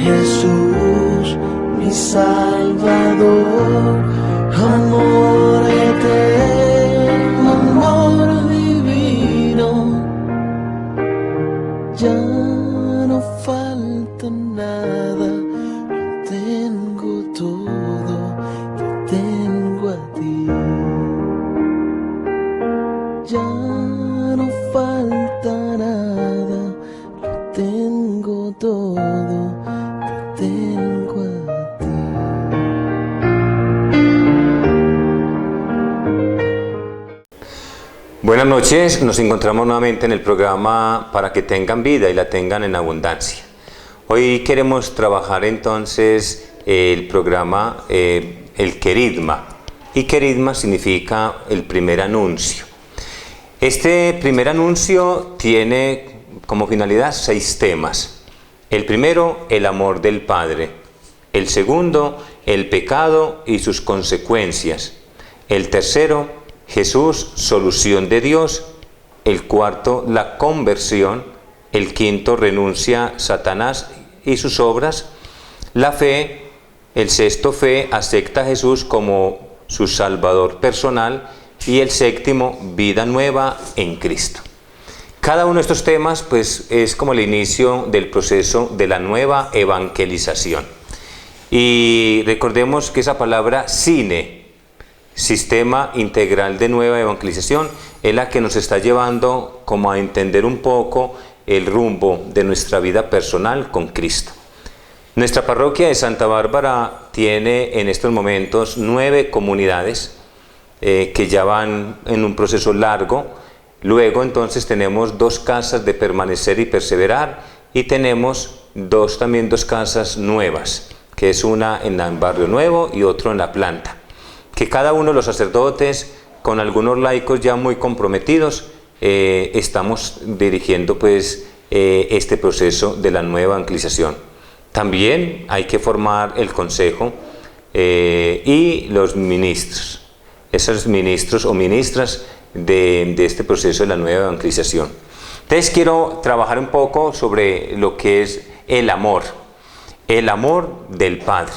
Jesús, mi Salvador, amor eterno, amor divino. Ya no falta nada, lo tengo todo, te tengo a ti. Ya no falta nada, lo tengo todo, te tengo a ti. Buenas noches, nos encontramos nuevamente en el programa Para que tengan vida y la tengan en abundancia. Hoy queremos trabajar entonces el programa el querigma, y querigma significa el primer anuncio. Este primer anuncio tiene como finalidad 6 temas. El primero, el amor del Padre. El segundo, el pecado y sus consecuencias. El tercero, Jesús, solución de Dios. El cuarto, la conversión. El quinto, renuncia Satanás y sus obras. La fe. El sexto, fe, acepta a Jesús como su Salvador personal. Y el séptimo, vida nueva en Cristo. Cada uno de estos temas pues es como el inicio del proceso de la nueva evangelización. Y recordemos que esa palabra SINE, Sistema Integral de Nueva Evangelización, es la que nos está llevando como a entender un poco el rumbo de nuestra vida personal con Cristo. Nuestra parroquia de Santa Bárbara tiene en estos momentos 9 comunidades que ya van en un proceso largo. Luego entonces tenemos 2 casas de permanecer y perseverar, y tenemos también dos casas nuevas, que es una en el Barrio Nuevo y otro en La Planta, que cada uno de los sacerdotes, con algunos laicos ya muy comprometidos, estamos dirigiendo pues este proceso de la nueva evangelización. También hay que formar el consejo y los ministros, esos ministros o ministras de este proceso de la nueva evangelización. Entonces quiero trabajar un poco sobre lo que es el amor del Padre.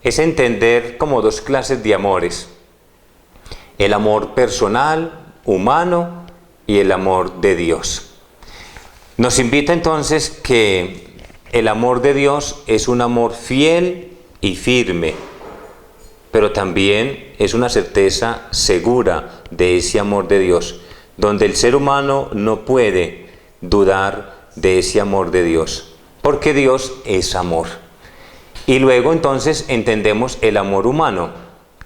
Es entender como 2 clases de amores: el amor personal, humano, y el amor de Dios. Nos invita entonces que el amor de Dios es un amor fiel y firme, pero también es una certeza segura de ese amor de Dios, donde el ser humano no puede dudar de ese amor de Dios, porque Dios es amor. Y luego entonces entendemos el amor humano,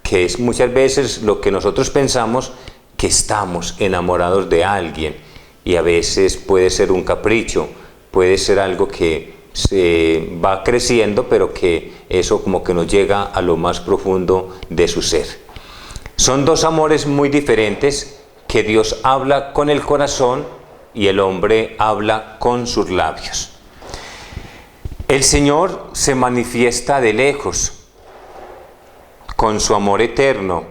que es muchas veces lo que nosotros pensamos, que estamos enamorados de alguien, y a veces puede ser un capricho, puede ser algo que se va creciendo, pero que eso como que nos llega a lo más profundo de su ser. Son 2 amores muy diferentes, que Dios habla con el corazón y el hombre habla con sus labios. El Señor se manifiesta de lejos con su amor eterno,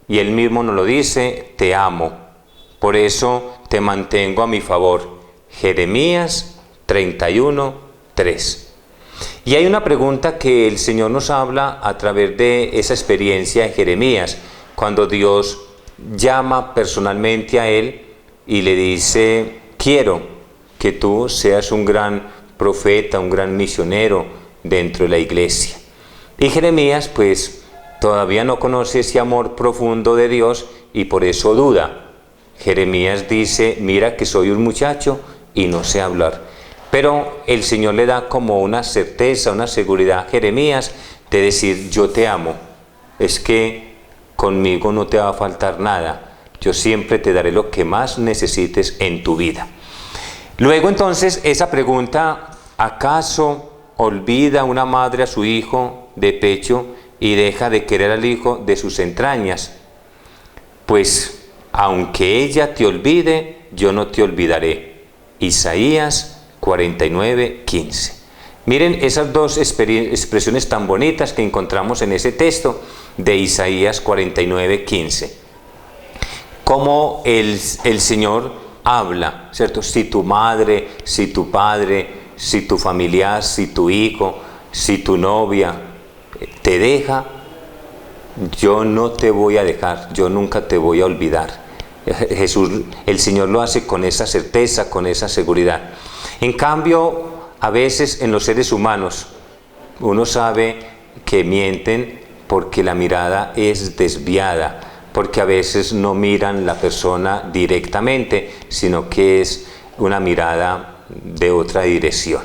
y Él mismo nos lo dice: te amo, por eso te mantengo a mi favor. Jeremías 31:3. Y hay una pregunta que el Señor nos habla a través de esa experiencia de Jeremías, cuando Dios llama personalmente a él y le dice: quiero que tú seas un gran profeta, un gran misionero dentro de la iglesia. Y Jeremías pues todavía no conoce ese amor profundo de Dios y por eso duda. Jeremías dice: mira que soy un muchacho y no sé hablar. Pero el Señor le da como una certeza, una seguridad a Jeremías de decir: yo te amo, es que conmigo no te va a faltar nada, yo siempre te daré lo que más necesites en tu vida. Luego entonces esa pregunta: ¿acaso olvida una madre a su hijo de pecho y deja de querer al hijo de sus entrañas? Pues aunque ella te olvide, yo no te olvidaré. Isaías 49:15. Miren esas 2 expresiones tan bonitas que encontramos en ese texto de Isaías 49:15. Cómo el Señor habla, ¿cierto? Si tu madre, si tu padre, si tu familiar, si tu hijo Si tu novia te deja, yo no te voy a dejar, yo nunca te voy a olvidar. Jesús, el Señor lo hace con esa certeza, con esa seguridad. En cambio, a veces en los seres humanos, uno sabe que mienten porque la mirada es desviada, porque a veces no miran la persona directamente, sino que es una mirada de otra dirección.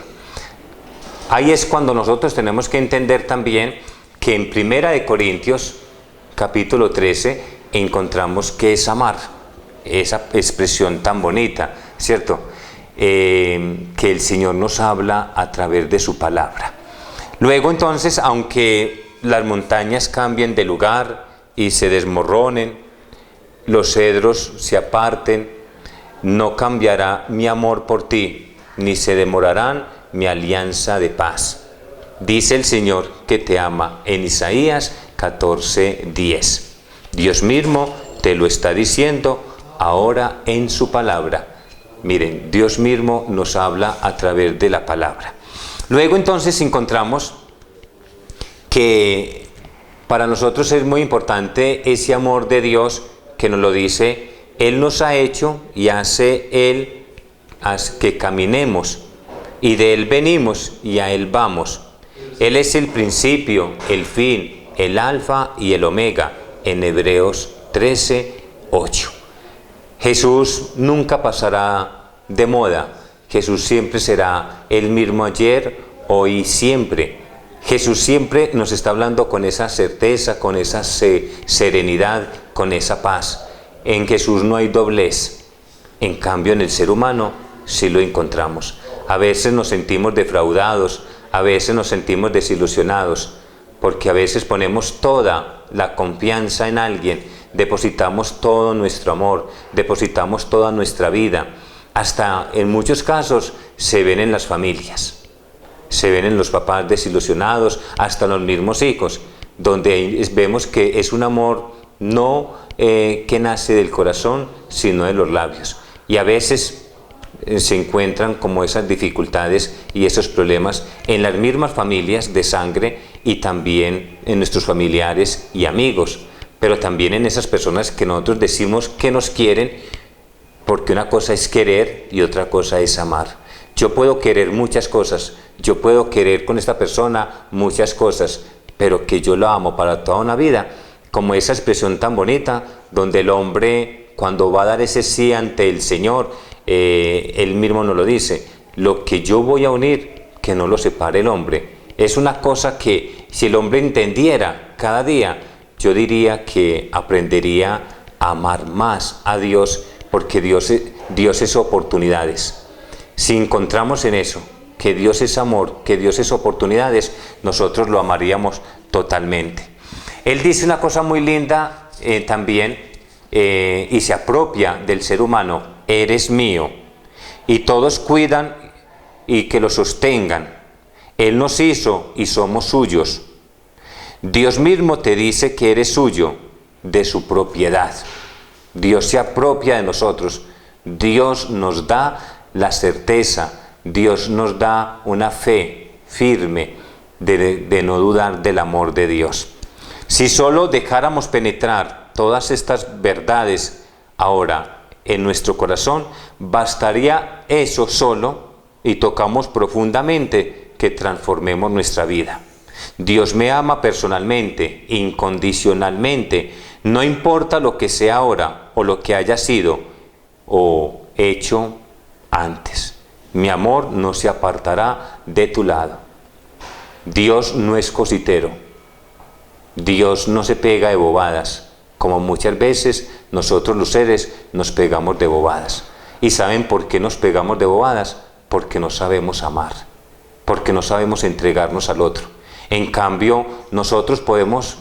Ahí es cuando nosotros tenemos que entender también que en 1 Corintios, capítulo 13, encontramos que es amar, esa expresión tan bonita, ¿cierto? Que el Señor nos habla a través de su palabra. Luego entonces, aunque las montañas cambien de lugar y se desmoronen, los cedros se aparten, no cambiará mi amor por ti, ni se demorarán mi alianza de paz. Dice el Señor que te ama en Isaías 14:10. Dios mismo te lo está diciendo ahora en su palabra. Miren, Dios mismo nos habla a través de la palabra. Luego entonces encontramos que para nosotros es muy importante ese amor de Dios que nos lo dice. Él nos ha hecho y hace Él que caminemos, y de Él venimos y a Él vamos. Él es el principio, el fin, el alfa y el omega, en Hebreos 13:8. Jesús nunca pasará de moda. Jesús siempre será el mismo ayer, hoy y siempre. Jesús siempre nos está hablando con esa certeza, con esa serenidad, con esa paz. En Jesús no hay doblez. En cambio, en el ser humano sí lo encontramos. A veces nos sentimos defraudados, a veces nos sentimos desilusionados, porque a veces ponemos toda la confianza en alguien, depositamos todo nuestro amor, depositamos toda nuestra vida. Hasta en muchos casos se ven en las familias, se ven en los papás desilusionados, hasta los mismos hijos, donde vemos que es un amor no que nace del corazón, sino de los labios. Y a veces se encuentran como esas dificultades y esos problemas en las mismas familias de sangre y también en nuestros familiares y amigos, pero también en esas personas que nosotros decimos que nos quieren, porque una cosa es querer y otra cosa es amar. Yo puedo querer muchas cosas, yo puedo querer con esta persona muchas cosas, pero que yo la amo para toda una vida, como esa expresión tan bonita donde el hombre, cuando va a dar ese sí ante el Señor, él mismo nos lo dice: lo que yo voy a unir, que no lo separe el hombre. Es una cosa que si el hombre entendiera cada día, yo diría que aprendería a amar más a Dios, porque Dios es oportunidades. Si encontramos en eso, que Dios es amor, que Dios es oportunidades, nosotros lo amaríamos totalmente. Él dice una cosa muy linda también, y se apropia del ser humano: eres mío, y todos cuidan y que lo sostengan. Él nos hizo y somos suyos. Dios mismo te dice que eres suyo, de su propiedad. Dios se apropia de nosotros. Dios nos da la certeza, Dios nos da una fe firme de no dudar del amor de Dios. Si solo dejáramos penetrar todas estas verdades ahora en nuestro corazón, bastaría eso solo, y tocamos profundamente, que transformemos nuestra vida. Dios me ama personalmente, incondicionalmente, no importa lo que sea ahora o lo que haya sido o hecho antes. Mi amor no se apartará de tu lado. Dios no es cositero. Dios no se pega de bobadas, como muchas veces nosotros los seres nos pegamos de bobadas. ¿Y saben por qué nos pegamos de bobadas? Porque no sabemos amar, porque no sabemos entregarnos al otro. En cambio, nosotros podemos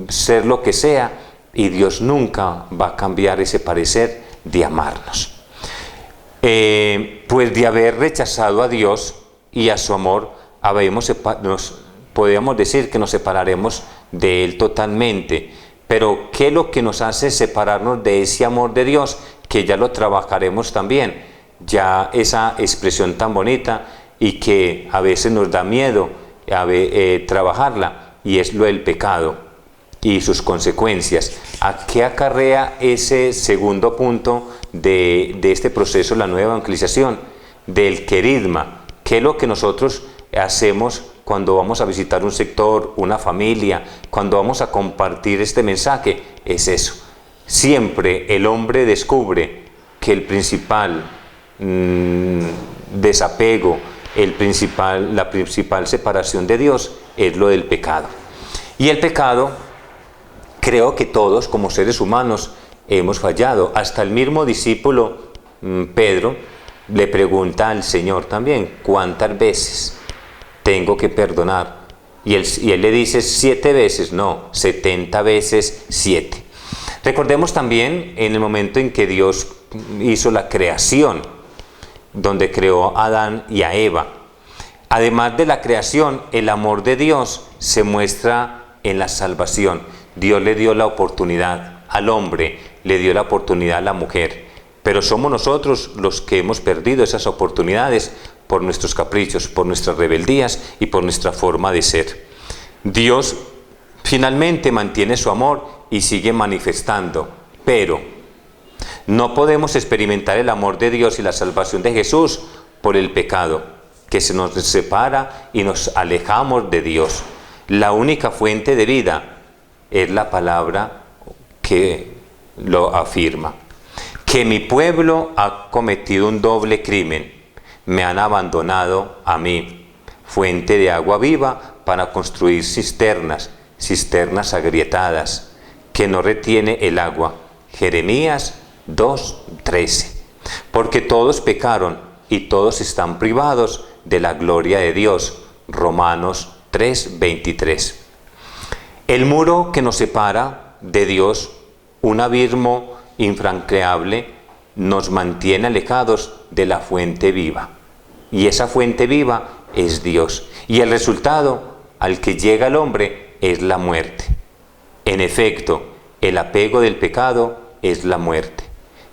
ser lo que sea y Dios nunca va a cambiar ese parecer de amarnos. Pues de haber rechazado a Dios y a su amor, podríamos decir que nos separaremos de Él totalmente. Pero ¿qué es lo que nos hace separarnos de ese amor de Dios? Que ya lo trabajaremos también. Ya esa expresión tan bonita y que a veces nos da miedo, trabajarla, y es lo del pecado y sus consecuencias. ¿A qué acarrea ese segundo punto de este proceso, la nueva evangelización? Del querigma. ¿Qué es lo que nosotros hacemos cuando vamos a visitar un sector, una familia, cuando vamos a compartir este mensaje? Es eso. Siempre el hombre descubre que el principal desapego, la principal separación de Dios es lo del pecado. Y el pecado, creo que todos como seres humanos hemos fallado. Hasta el mismo discípulo Pedro le pregunta al Señor también: ¿cuántas veces tengo que perdonar? Y él le dice 7 veces, no, 70 veces 7. Recordemos también en el momento en que Dios hizo la creación, donde creó a Adán y a Eva. Además de la creación, el amor de Dios se muestra en la salvación. Dios le dio la oportunidad al hombre, le dio la oportunidad a la mujer, pero somos nosotros los que hemos perdido esas oportunidades por nuestros caprichos, por nuestras rebeldías y por nuestra forma de ser. Dios finalmente mantiene su amor y sigue manifestando, pero no podemos experimentar el amor de Dios y la salvación de Jesús por el pecado, que se nos separa y nos alejamos de Dios. La única fuente de vida es la palabra que lo afirma: que mi pueblo ha cometido un doble crimen. Me han abandonado a mí, fuente de agua viva, para construir cisternas agrietadas, que no retiene el agua. Jeremías 2:13. Porque todos pecaron y todos están privados de la gloria de Dios. Romanos 3:23. El muro que nos separa de Dios, un abismo infranqueable, nos mantiene alejados de la fuente viva. Y esa fuente viva es Dios. Y el resultado al que llega el hombre es la muerte. En efecto, el apego del pecado es la muerte.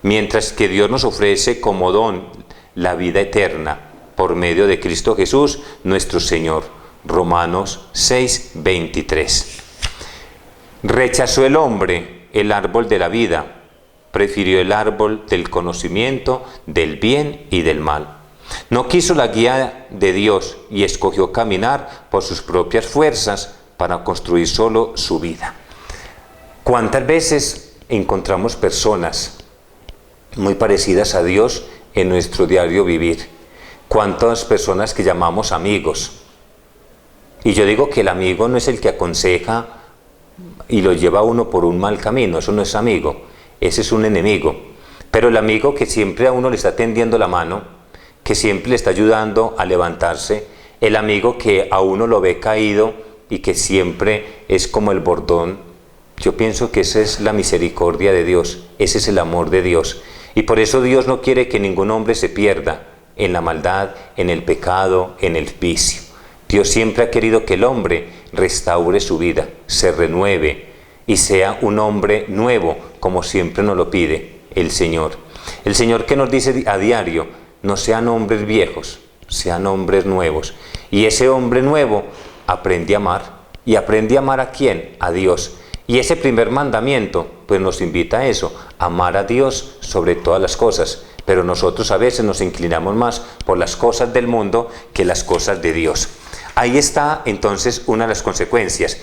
Mientras que Dios nos ofrece como don la vida eterna por medio de Cristo Jesús, nuestro Señor. Romanos 6:23. Rechazó el hombre el árbol de la vida, prefirió el árbol del conocimiento del bien y del mal. No quiso la guía de Dios y escogió caminar por sus propias fuerzas para construir solo su vida. ¿Cuántas veces encontramos personas muy parecidas a Dios en nuestro diario vivir? ¿Cuántas personas que llamamos amigos? Y yo digo que el amigo no es el que aconseja y lo lleva a uno por un mal camino. Eso no es amigo, ese es un enemigo. Pero el amigo que siempre a uno le está tendiendo la mano, que siempre le está ayudando a levantarse, el amigo que a uno lo ve caído y que siempre es como el bordón, yo pienso que esa es la misericordia de Dios, ese es el amor de Dios. Y por eso Dios no quiere que ningún hombre se pierda en la maldad, en el pecado, en el vicio. Dios siempre ha querido que el hombre restaure su vida, se renueve y sea un hombre nuevo, como siempre nos lo pide el Señor. El Señor que nos dice a diario: no sean hombres viejos, sean hombres nuevos. Y ese hombre nuevo aprende a amar. ¿Y aprende a amar a quién? A Dios. Y ese primer mandamiento pues nos invita a eso, amar a Dios sobre todas las cosas. Pero nosotros a veces nos inclinamos más por las cosas del mundo que las cosas de Dios. Ahí está entonces una de las consecuencias.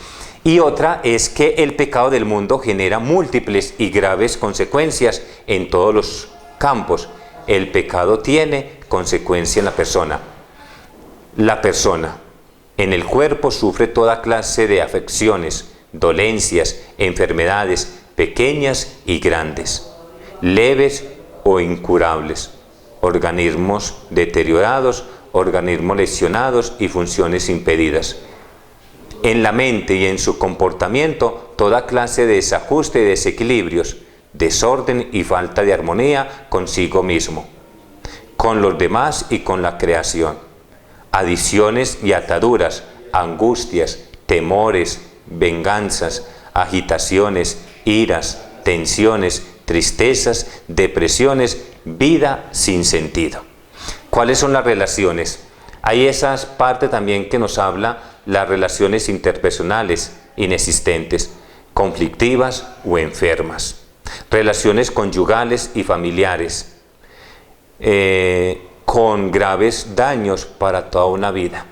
Y otra es que el pecado del mundo genera múltiples y graves consecuencias en todos los campos. El pecado tiene consecuencia en la persona. La persona en el cuerpo sufre toda clase de afecciones, dolencias, enfermedades, pequeñas y grandes, leves o incurables, organismos deteriorados, organismos lesionados y funciones impedidas. En la mente y en su comportamiento, toda clase de desajuste y desequilibrios, desorden y falta de armonía consigo mismo, con los demás y con la creación. Adiciones y ataduras, angustias, temores, venganzas, agitaciones, iras, tensiones, tristezas, depresiones, vida sin sentido. ¿Cuáles son las relaciones? Hay esa parte también que nos habla las relaciones interpersonales inexistentes, conflictivas o enfermas, relaciones conyugales y familiares, con graves daños para toda una vida.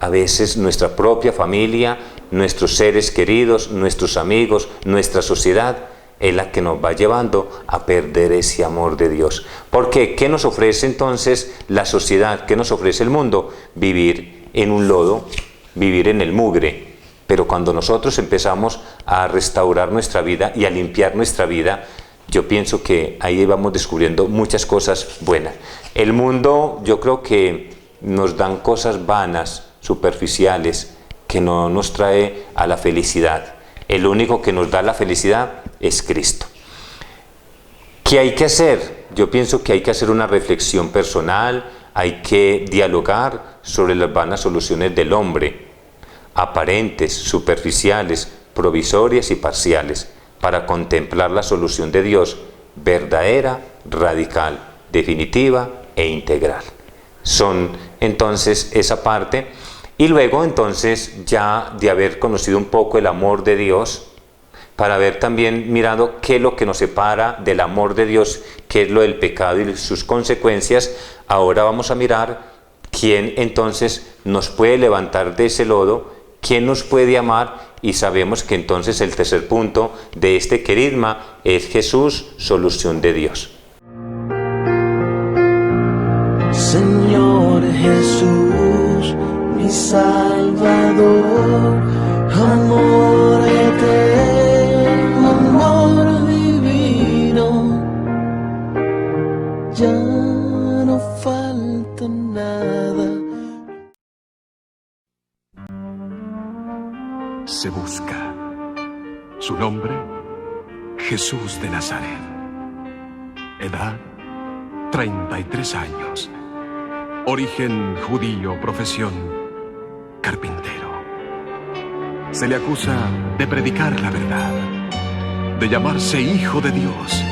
A veces nuestra propia familia, nuestros seres queridos, nuestros amigos, nuestra sociedad es la que nos va llevando a perder ese amor de Dios. Porque ¿qué nos ofrece entonces la sociedad? ¿Qué nos ofrece el mundo? Vivir en un lodo, vivir en el mugre. Pero cuando nosotros empezamos a restaurar nuestra vida y a limpiar nuestra vida, yo pienso que ahí vamos descubriendo muchas cosas buenas. El mundo, yo creo que nos dan cosas vanas, superficiales, que no nos trae a la felicidad. El único que nos da la felicidad es Cristo. ¿Qué hay que hacer? Yo pienso que hay que hacer una reflexión personal, hay que dialogar sobre las vanas soluciones del hombre, aparentes, superficiales, provisorias y parciales, para contemplar la solución de Dios, verdadera, radical, definitiva e integral. Son entonces esa parte. Y luego entonces, ya de haber conocido un poco el amor de Dios, para haber también mirado qué es lo que nos separa del amor de Dios, qué es lo del pecado y sus consecuencias, ahora vamos a mirar quién entonces nos puede levantar de ese lodo, quién nos puede amar, y sabemos que entonces el tercer punto de este querigma es Jesús, solución de Dios. Señor Jesús, mi Salvador, amor eterno, amor divino, ya no falta nada. Se busca. Su nombre, Jesús de Nazaret. Edad, 33 años. Origen judío, profesión, carpintero. Se le acusa de predicar la verdad, de llamarse hijo de Dios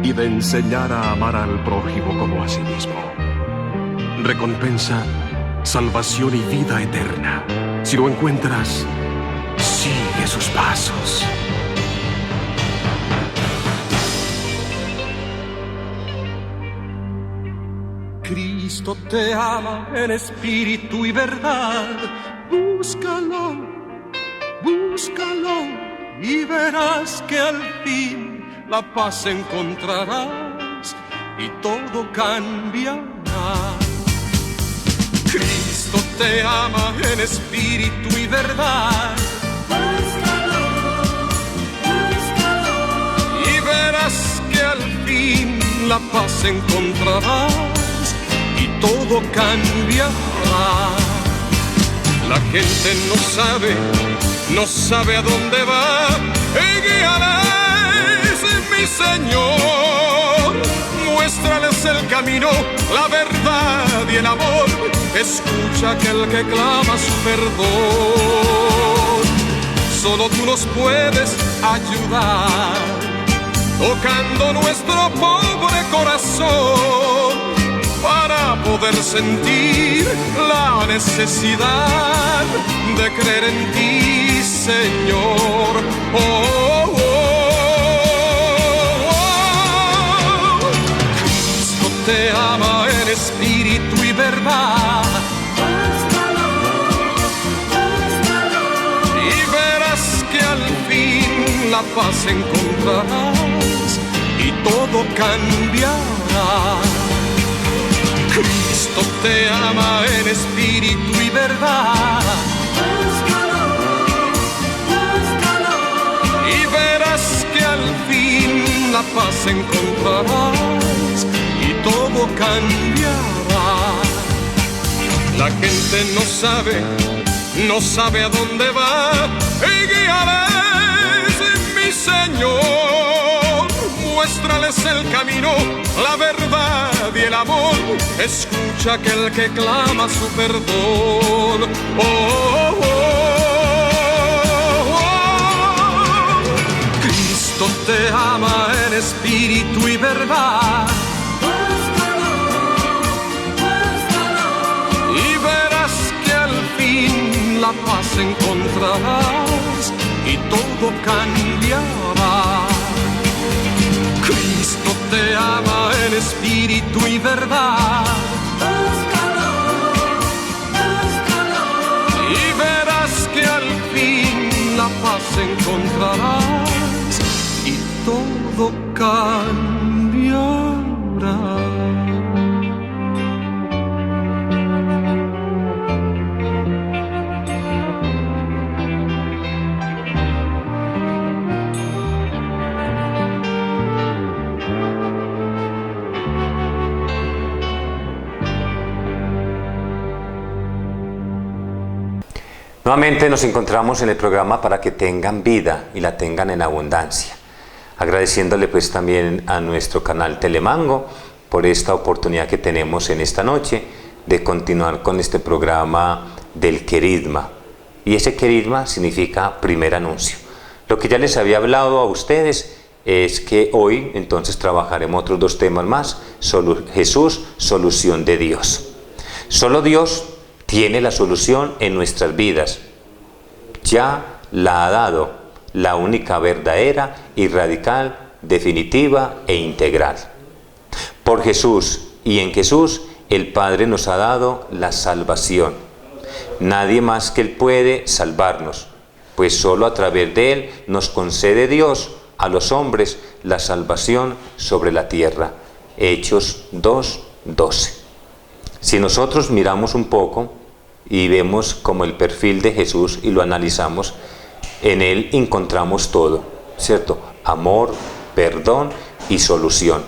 y de enseñar a amar al prójimo como a sí mismo. Recompensa, salvación y vida eterna. Si lo encuentras, sigue sus pasos. Cristo te ama en espíritu y verdad. Búscalo, búscalo y verás que al fin la paz encontrarás y todo cambiará. Cristo te ama en espíritu y verdad. Búscalo, búscalo y verás que al fin la paz encontrarás y todo cambiará. La gente no sabe a dónde va. Guíales, mi Señor. Muéstrales el camino, la verdad y el amor. Escucha aquel que clama su perdón. Solo tú nos puedes ayudar, tocando nuestro pobre corazón, para poder sentir la necesidad de creer en ti, Señor. Oh, oh, oh, oh. Cristo te ama en espíritu y verdad. Búscalo, búscalo y verás que al fin la paz encontrarás y todo cambiará. Cristo te ama en espíritu y verdad. Búscalo, búscalo y verás que al fin la paz encontrarás y todo cambiará. La gente no sabe a dónde va. Guíales, mi Señor. Muéstrales el camino, la verdad y el amor. Escucha aquel que clama su perdón. Oh, oh, oh, oh. Cristo te ama en espíritu y verdad. Búscalo, búscalo y verás que al fin la la paz encontrarás y todo cambiará. Cristo te ama en espíritu y verdad. Y verás que al fin la paz encontrarás y todo cambiará. Nuevamente nos encontramos en el programa Para que tengan vida y la tengan en abundancia. Agradeciéndole pues también a nuestro canal Telemango por esta oportunidad que tenemos en esta noche de continuar con este programa del querigma. Y ese querigma significa primer anuncio. Lo que ya les había hablado a ustedes es que hoy entonces trabajaremos otros dos temas más. Jesús, solución de Dios. Solo Dios tiene la solución en nuestras vidas. Ya la ha dado, la única verdadera y radical, definitiva e integral. Por Jesús y en Jesús el Padre nos ha dado la salvación. Nadie más que Él puede salvarnos, pues solo a través de Él nos concede Dios a los hombres la salvación sobre la tierra. Hechos 2:12. Si nosotros miramos un poco y vemos como el perfil de Jesús y lo analizamos, en Él encontramos todo, ¿cierto? Amor, perdón y solución.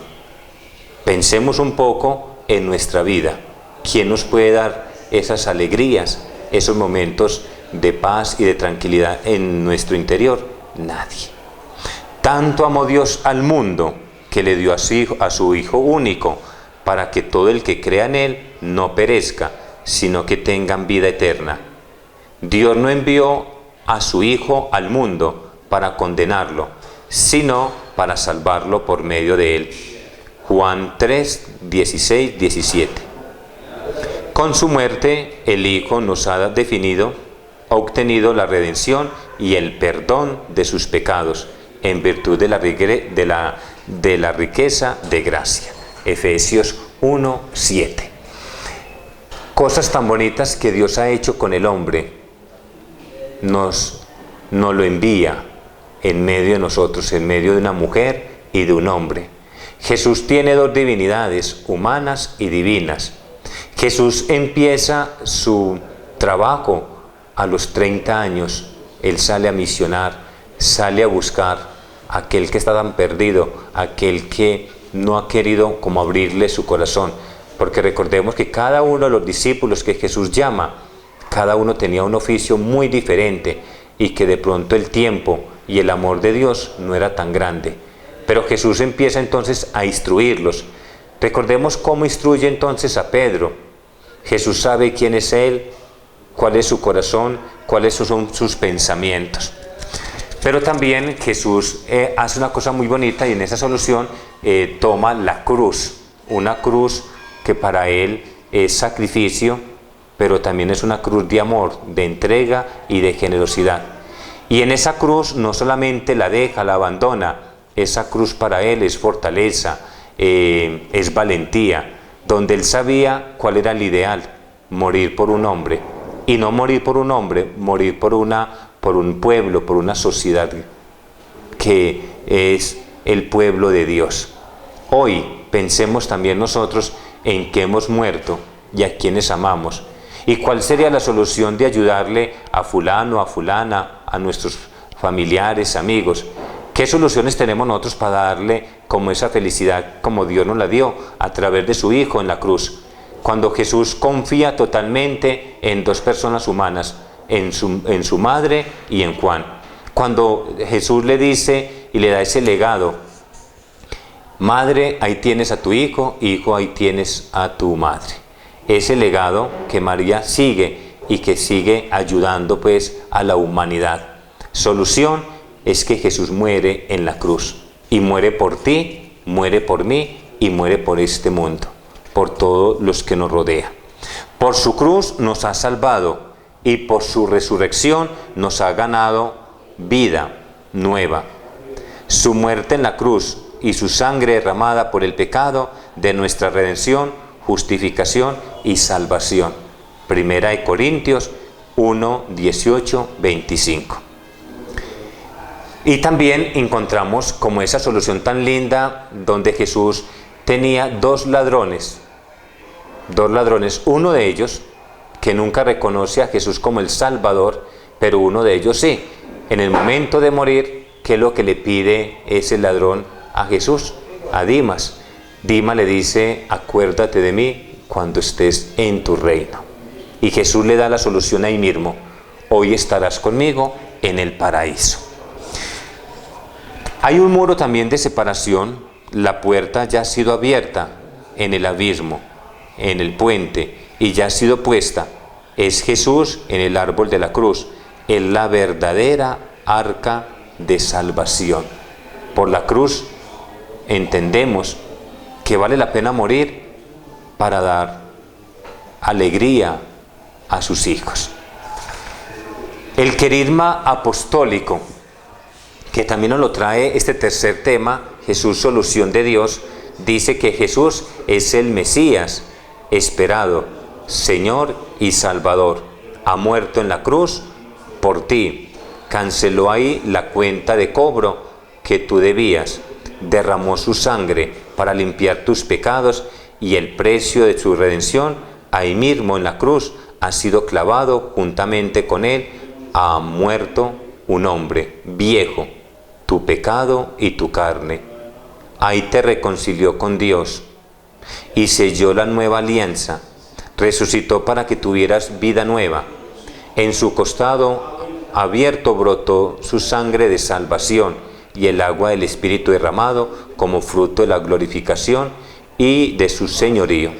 Pensemos un poco en nuestra vida. ¿Quién nos puede dar esas alegrías, esos momentos de paz y de tranquilidad en nuestro interior? Nadie. Tanto amó Dios al mundo que le dio a su Hijo único, para que todo el que crea en Él no perezca, sino que tengan vida eterna. Dios no envió a su Hijo al mundo para condenarlo, sino para salvarlo por medio de Él. Juan 3:16-17. Con su muerte, el Hijo nos ha obtenido la redención y el perdón de sus pecados, en virtud de la riqueza de gracia. Efesios 1:7. Cosas tan bonitas que Dios ha hecho con el hombre, nos lo envía en medio de nosotros, en medio de una mujer y de un hombre. Jesús tiene dos divinidades, humanas y divinas. Jesús empieza su trabajo a los 30 años. Él sale a misionar, sale a buscar a aquel que está tan perdido, aquel que no ha querido como abrirle su corazón. Porque recordemos que cada uno de los discípulos que Jesús llama, cada uno tenía un oficio muy diferente y que de pronto el tiempo y el amor de Dios no era tan grande. Pero Jesús empieza entonces a instruirlos. Recordemos cómo instruye entonces a Pedro. Jesús sabe quién es Él, cuál es su corazón, cuáles son sus pensamientos. Pero también Jesús hace una cosa muy bonita y en esa solución toma la cruz, una cruz que para Él es sacrificio, pero también es una cruz de amor, de entrega y de generosidad. Y en esa cruz no solamente la deja, la abandona, esa cruz para Él es fortaleza, es valentía, donde Él sabía cuál era el ideal, morir por un hombre, y no morir por un hombre, morir por un pueblo, por una sociedad que es el pueblo de Dios. Hoy pensemos también nosotros en qué hemos muerto y a quienes amamos, y cuál sería la solución de ayudarle a fulano, a fulana, a nuestros familiares, amigos. ¿Qué soluciones tenemos nosotros para darle como esa felicidad como Dios nos la dio a través de su Hijo en la cruz? Cuando Jesús confía totalmente en dos personas humanas, en su madre y en Juan. Cuando Jesús le dice y le da ese legado: madre, ahí tienes a tu hijo, hijo, ahí tienes a tu madre. Ese legado que María sigue y que sigue ayudando pues a la humanidad. Solución es que Jesús muere en la cruz, y muere por ti, muere por mí y muere por este mundo, por todos los que nos rodean. Por su cruz nos ha salvado y por su resurrección nos ha ganado vida nueva. Su muerte en la cruz y su sangre derramada por el pecado de nuestra redención, justificación y salvación. Primera de Corintios 1, 18, 25. Y también encontramos como esa solución tan linda donde Jesús tenía dos ladrones, uno de ellos que nunca reconoce a Jesús como el Salvador, pero uno de ellos sí. En el momento de morir, ¿qué es lo que le pide ese ladrón a Jesús? A Dimas. Dimas le dice, acuérdate de mí cuando estés en tu reino. Y Jesús le da la solución ahí mismo, hoy estarás conmigo en el paraíso. Hay un muro también de separación, la puerta ya ha sido abierta en el abismo, en el puente, y ya ha sido puesta. Es Jesús en el árbol de la cruz, es la verdadera arca de salvación. Por la cruz entendemos que vale la pena morir para dar alegría a sus hijos. El querigma apostólico, que también nos lo trae este tercer tema, Jesús, solución de Dios, dice que Jesús es el Mesías esperado, Señor y Salvador. Ha muerto en la cruz por ti, canceló ahí la cuenta de cobro que tú debías, derramó su sangre para limpiar tus pecados y el precio de su redención, ahí mismo en la cruz, ha sido clavado juntamente con él. Ha muerto un hombre viejo, tu pecado y tu carne. Ahí te reconcilió con Dios y selló la nueva alianza. Resucitó para que tuvieras vida nueva. En su costado abierto brotó su sangre de salvación y el agua del Espíritu derramado como fruto de la glorificación y de su señorío.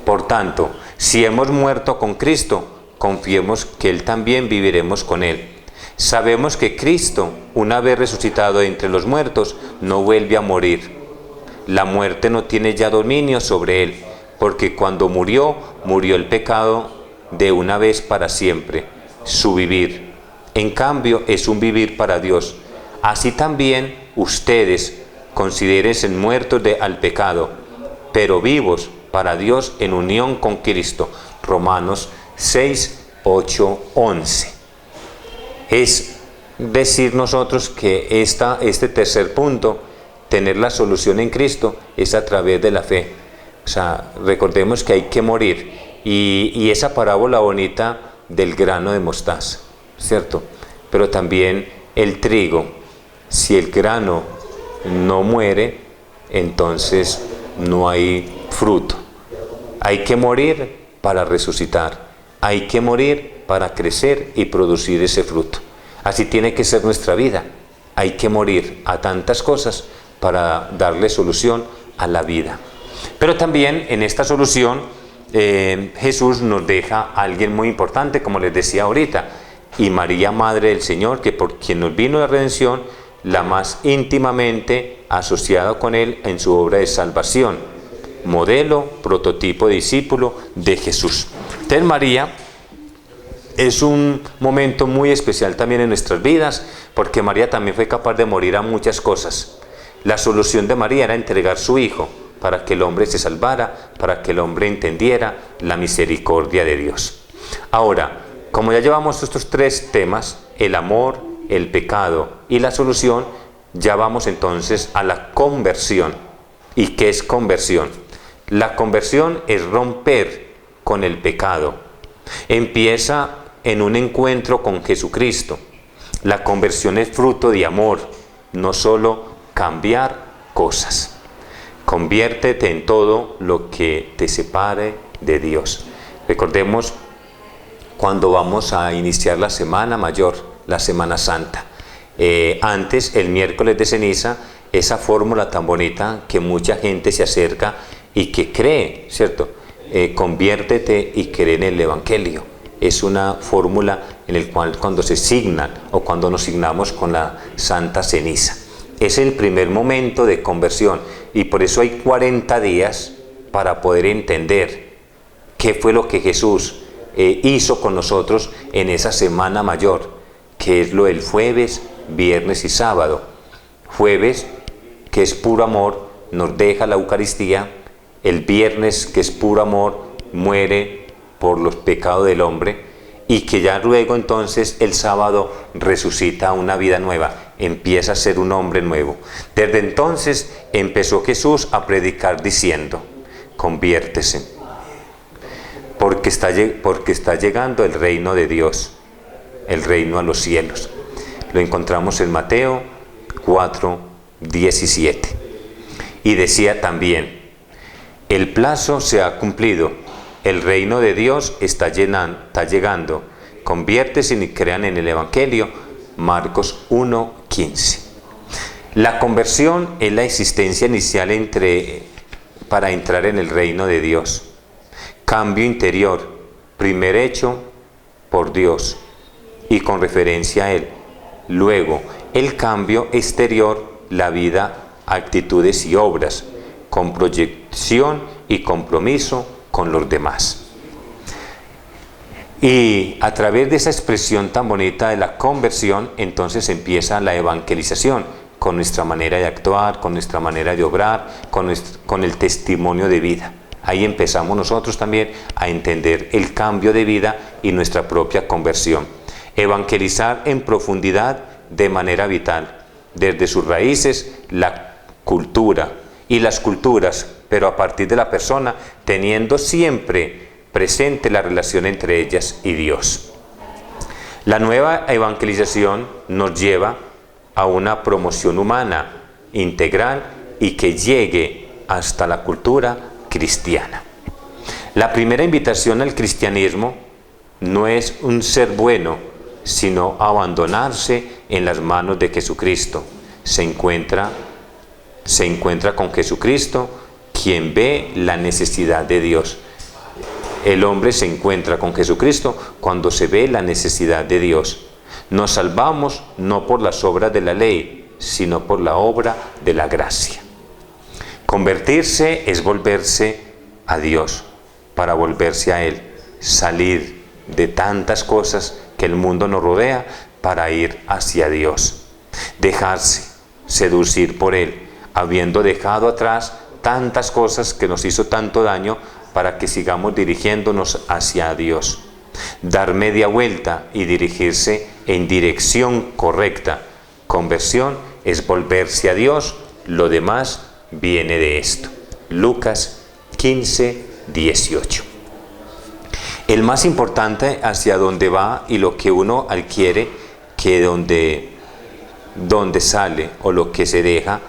Por tanto, si hemos muerto con Cristo, confiemos que Él también viviremos con Él. Sabemos que Cristo, una vez resucitado entre los muertos, no vuelve a morir. La muerte no tiene ya dominio sobre Él, porque cuando murió, murió el pecado de una vez para siempre, su vivir. En cambio, es un vivir para Dios. Así también ustedes considérense muertos al pecado, pero vivos para Dios en unión con Cristo. Romanos 6, 8, 11. Es decir nosotros que este tercer punto, tener la solución en Cristo, es a través de la fe. O sea, recordemos que hay que morir. Y esa parábola bonita del grano de mostaza, ¿cierto? Pero también el trigo, si el grano no muere, entonces no hay fruto. Hay que morir para resucitar. Hay que morir para crecer y producir ese fruto. Así tiene que ser nuestra vida. Hay que morir a tantas cosas para darle solución a la vida. Pero también en esta solución Jesús nos deja a alguien muy importante, como les decía ahorita, y María, Madre del Señor, que por quien nos vino la redención, la más íntimamente asociada con Él en su obra de salvación. Modelo, prototipo, discípulo de Jesús. Entonces María es un momento muy especial también en nuestras vidas, porque María también fue capaz de morir a muchas cosas. La solución de María era entregar su hijo para que el hombre se salvara, para que el hombre entendiera la misericordia de Dios. Ahora, como ya llevamos estos tres temas, el amor, el pecado y la solución, ya vamos entonces a la conversión. ¿Y qué es conversión? La conversión es romper con el pecado. Empieza en un encuentro con Jesucristo. La conversión es fruto de amor, no solo cambiar cosas. Conviértete en todo lo que te separe de Dios. Recordemos cuando vamos a iniciar la Semana Mayor, la Semana Santa. Antes, el miércoles de ceniza, esa fórmula tan bonita que mucha gente se acerca y que cree, ¿cierto? Conviértete y cree en el Evangelio. Es una fórmula en la cual cuando se signan o cuando nos signamos con la Santa Ceniza. Es el primer momento de conversión y por eso hay 40 días para poder entender qué fue lo que Jesús hizo con nosotros en esa semana mayor, que es lo del jueves, viernes y sábado. Jueves, que es puro amor, nos deja la Eucaristía. El viernes, que es puro amor, muere por los pecados del hombre, y que ya luego entonces el sábado resucita a una vida nueva, empieza a ser un hombre nuevo. Desde entonces empezó Jesús a predicar diciendo: conviértese, porque está llegando el reino de Dios, el reino a los cielos. Lo encontramos en Mateo 4:17. Y decía también: el plazo se ha cumplido, el reino de Dios está llegando, conviértese y crean en el Evangelio. Marcos 1:15. La conversión es la existencia inicial para entrar en el reino de Dios. Cambio interior, primer hecho por Dios y con referencia a Él. Luego, el cambio exterior, la vida, actitudes y obras, con proyección y compromiso con los demás. Y a través de esa expresión tan bonita de la conversión, entonces empieza la evangelización, con nuestra manera de actuar, con nuestra manera de obrar, con el testimonio de vida. Ahí empezamos nosotros también a entender el cambio de vida y nuestra propia conversión. Evangelizar en profundidad de manera vital, desde sus raíces, la cultura y las culturas, pero a partir de la persona, teniendo siempre presente la relación entre ellas y Dios. La nueva evangelización nos lleva a una promoción humana, integral y que llegue hasta la cultura cristiana. La primera invitación al cristianismo no es un ser bueno, sino abandonarse en las manos de Jesucristo. Se encuentra con Jesucristo, quien ve la necesidad de Dios. El hombre se encuentra con Jesucristo cuando se ve la necesidad de Dios. Nos salvamos no por las obras de la ley, sino por la obra de la gracia. Convertirse es volverse a Dios, para volverse a Él, salir de tantas cosas que el mundo nos rodea para ir hacia Dios. Dejarse seducir por Él, habiendo dejado atrás tantas cosas que nos hizo tanto daño, para que sigamos dirigiéndonos hacia Dios. Dar media vuelta y dirigirse en dirección correcta. Conversión es volverse a Dios, lo demás viene de esto. Lucas 15:18. El más importante hacia dónde va y lo que uno adquiere, que donde sale o lo que se deja,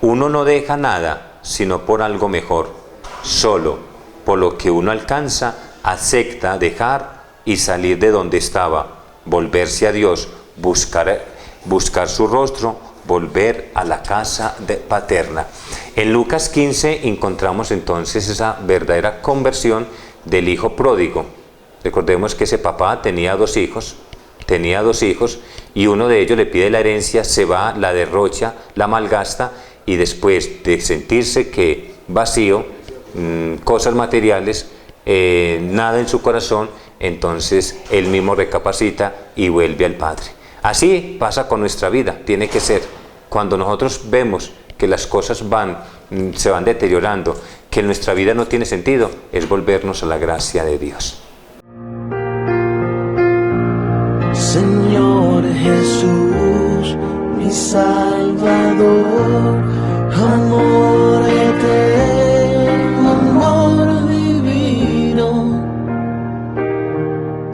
uno no deja nada sino por algo mejor. Solo por lo que uno alcanza, acepta dejar y salir de donde estaba, volverse a Dios, buscar su rostro, volver a la casa paterna. En Lucas 15 encontramos entonces esa verdadera conversión del hijo pródigo. Recordemos que ese papá tenía dos hijos y uno de ellos le pide la herencia, se va, la derrocha, la malgasta, y después de sentirse que vacío, cosas materiales, nada en su corazón, entonces él mismo recapacita y vuelve al Padre. Así pasa con nuestra vida, tiene que ser. Cuando nosotros vemos que las cosas se van deteriorando, que nuestra vida no tiene sentido, es volvernos a la gracia de Dios. Señor Jesús, mi Salvador, amor eterno, amor divino,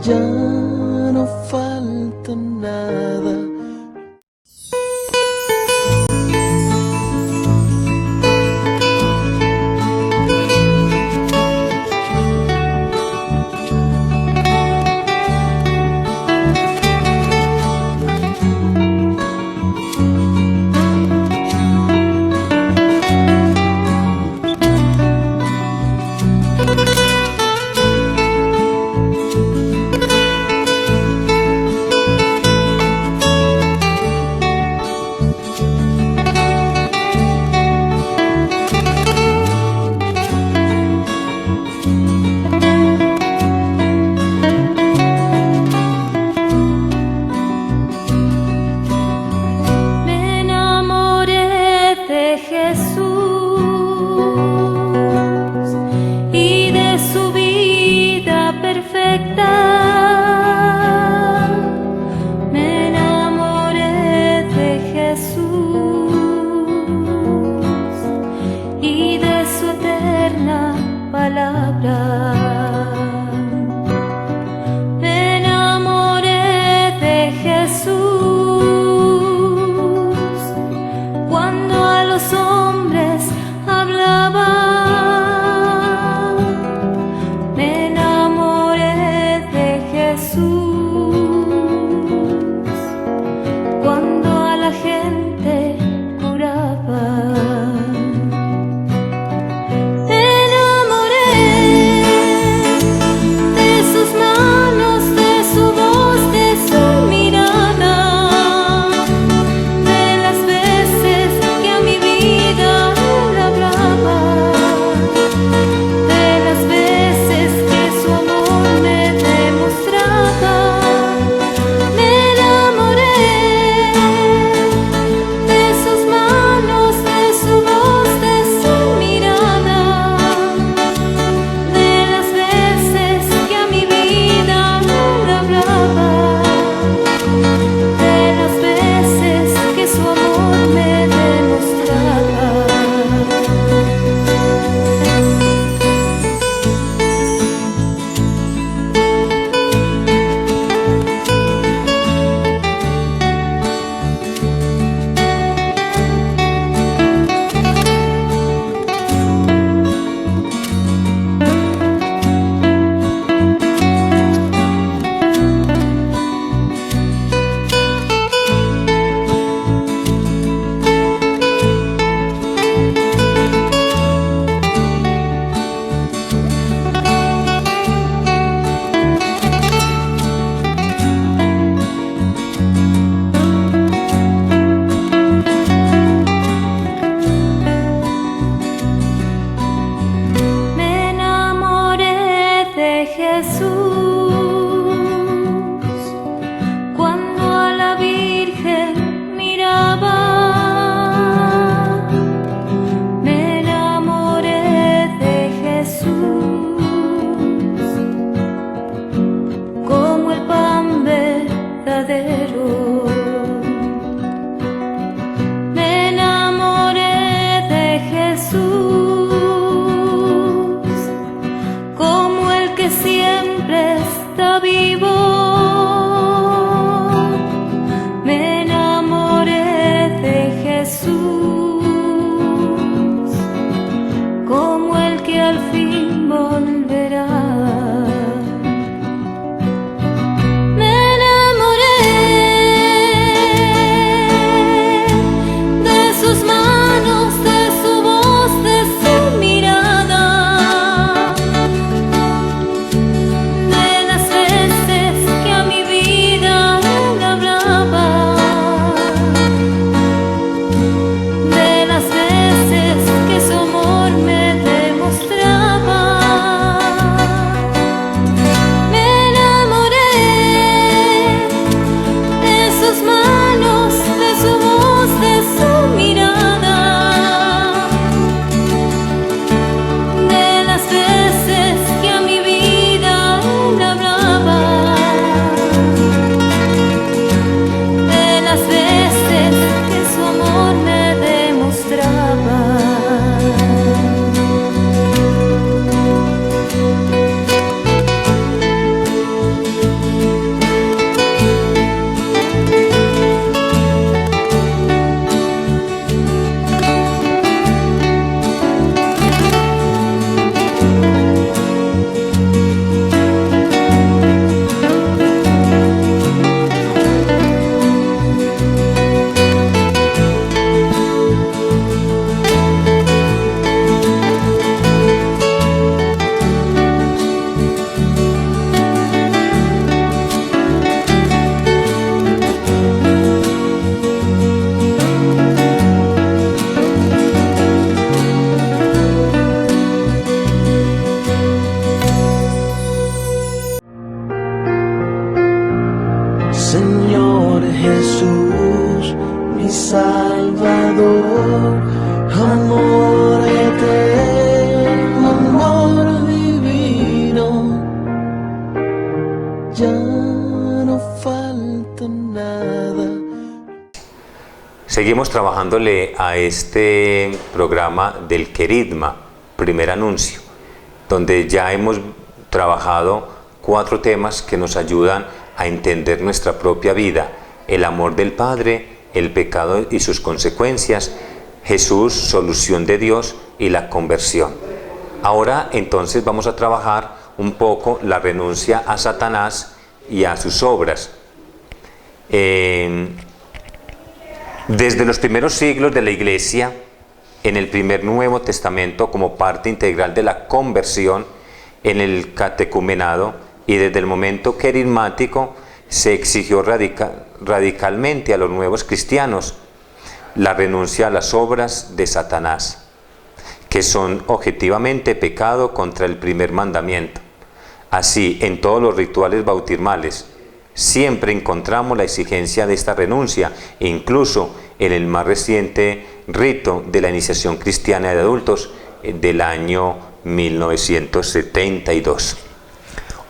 ya no falta nada. perfecta. Me enamoré de Jesús y de su eterna palabra. Me enamoré de Jesús cuando a los hombres hablaba. Me enamoré de Jesús cuando a la gente curaba. Me enamoré de sus manos, de su voz, de su mirada, de las veces que a mi vida él hablaba, de las veces que su amor me demostraba. Me enamoré de sus manos, de su voz, de su mirada, de las veces que a mi vida él hablaba, de las veces que su amor me demostraba. Me enamoré de Jesús cuando a la Virgen miraba. Me enamoré de Jesús como el pan verdadero. Me enamoré de Jesús como el que siempre está vivo. Me enamoré de Jesús como el que al fin volverá. Me enamoré de sus manos, de su voz, de su mirada, de las veces que a mi vida él hablaba, de las veces que su amor me demostraba. Me enamoré de sus manos, de su voz, de su mirada, de las veces que a mi vida él hablaba, de las veces que su amor me demostraba. Señor Jesús, mi Salvador, amor eterno, amor divino, ya no falta nada. Seguimos trabajándole a este programa del querigma, primer anuncio, donde ya hemos trabajado 4 temas que nos ayudan a entender nuestra propia vida: el amor del Padre, el pecado y sus consecuencias, Jesús, solución de Dios, y la conversión. Ahora entonces vamos a trabajar un poco la renuncia a Satanás y a sus obras. Desde los primeros siglos de la Iglesia, en el primer Nuevo Testamento, como parte integral de la conversión, en el catecumenado y desde el momento querigmático, se exigió radicalmente a los nuevos cristianos la renuncia a las obras de Satanás, que son objetivamente pecado contra el primer mandamiento. Así, en todos los rituales bautismales siempre encontramos la exigencia de esta renuncia, e incluso en el más reciente rito de la iniciación cristiana de adultos del año 1972.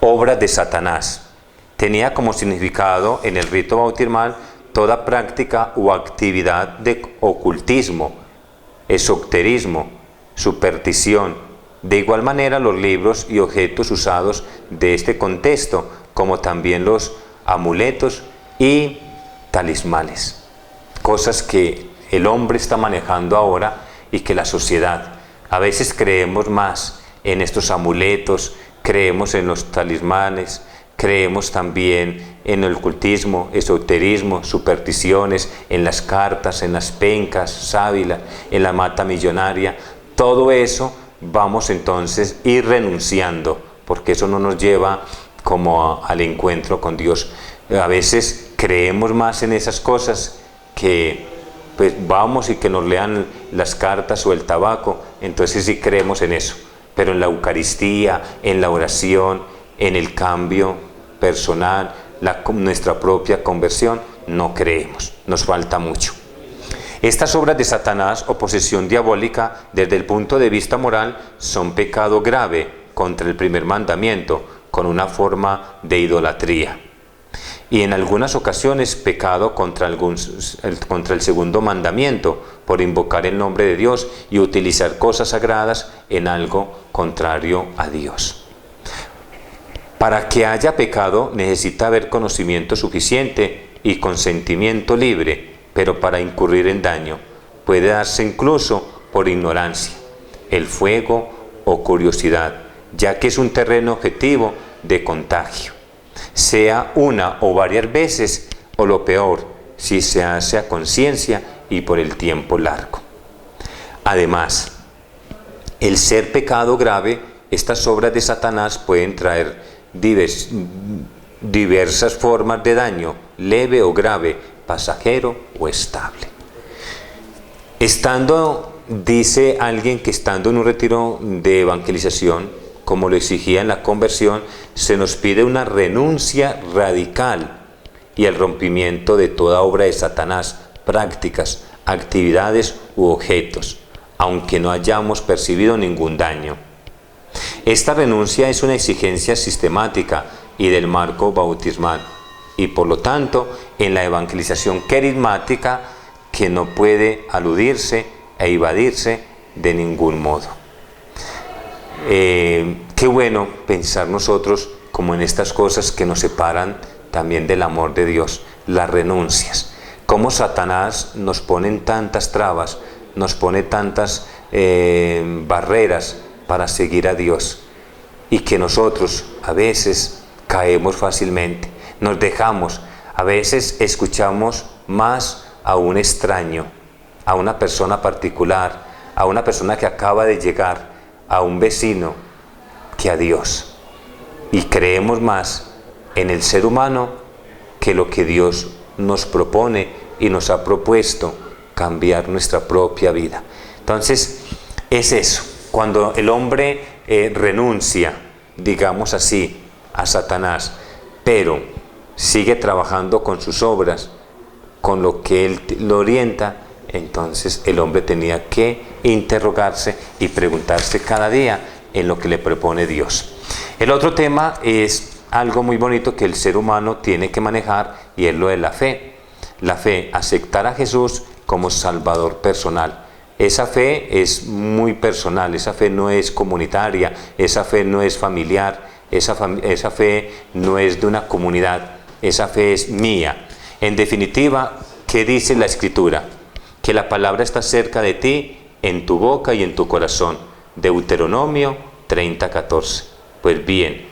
Obras de Satanás. Tenía como significado en el rito bautismal toda práctica o actividad de ocultismo, esoterismo, superstición. De igual manera, los libros y objetos usados de este contexto, como también los amuletos y talismanes, cosas que el hombre está manejando ahora y que la sociedad. A veces creemos más en estos amuletos, creemos en los talismanes, creemos también en el ocultismo, esoterismo, supersticiones, en las cartas, en las pencas, sábila, en la mata millonaria. Todo eso vamos entonces a ir renunciando, porque eso no nos lleva como al encuentro con Dios. A veces creemos más en esas cosas que pues vamos y que nos lean las cartas o el tabaco, entonces sí creemos en eso, pero en la Eucaristía, en la oración, en el cambio personal, nuestra propia conversión, no creemos, nos falta mucho. Estas obras de Satanás o posesión diabólica, desde el punto de vista moral, son pecado grave contra el primer mandamiento, con una forma de idolatría, y en algunas ocasiones pecado contra el segundo mandamiento, por invocar el nombre de Dios y utilizar cosas sagradas en algo contrario a Dios. Para que haya pecado necesita haber conocimiento suficiente y consentimiento libre, pero para incurrir en daño puede darse incluso por ignorancia, el fuego o curiosidad, ya que es un terreno objetivo de contagio, sea una o varias veces, o lo peor, si se hace a conciencia y por el tiempo largo. Además, el ser pecado grave, estas obras de Satanás pueden traer diversas formas de daño, leve o grave, pasajero o estable. Dice alguien que estando en un retiro de evangelización, como lo exigía en la conversión, se nos pide una renuncia radical y el rompimiento de toda obra de Satanás, prácticas, actividades u objetos, aunque no hayamos percibido ningún daño. Esta renuncia es una exigencia sistemática y del marco bautismal, y por lo tanto en la evangelización querigmática, que no puede aludirse e evadirse de ningún modo. Qué bueno pensar nosotros como en estas cosas que nos separan también del amor de Dios, las renuncias. Cómo Satanás nos pone tantas trabas, nos pone tantas barreras para seguir a Dios, y que nosotros a veces caemos fácilmente, nos dejamos, a veces escuchamos más a un extraño, a una persona particular, a una persona que acaba de llegar, a un vecino, que a Dios, y creemos más en el ser humano que lo que Dios nos propone y nos ha propuesto, cambiar nuestra propia vida. Entonces es eso, cuando el hombre renuncia, digamos así, a Satanás, pero sigue trabajando con sus obras, con lo que él lo orienta, entonces el hombre tenía que interrogarse y preguntarse cada día en lo que le propone Dios. El otro tema es algo muy bonito que el ser humano tiene que manejar, y es lo de la fe. La fe, aceptar a Jesús como Salvador personal. Esa fe es muy personal, esa fe no es comunitaria, esa fe no es familiar, esa fe no es de una comunidad, esa fe es mía. En definitiva, ¿qué dice la Escritura? Que la palabra está cerca de ti, en tu boca y en tu corazón. Deuteronomio 30:14. Pues bien,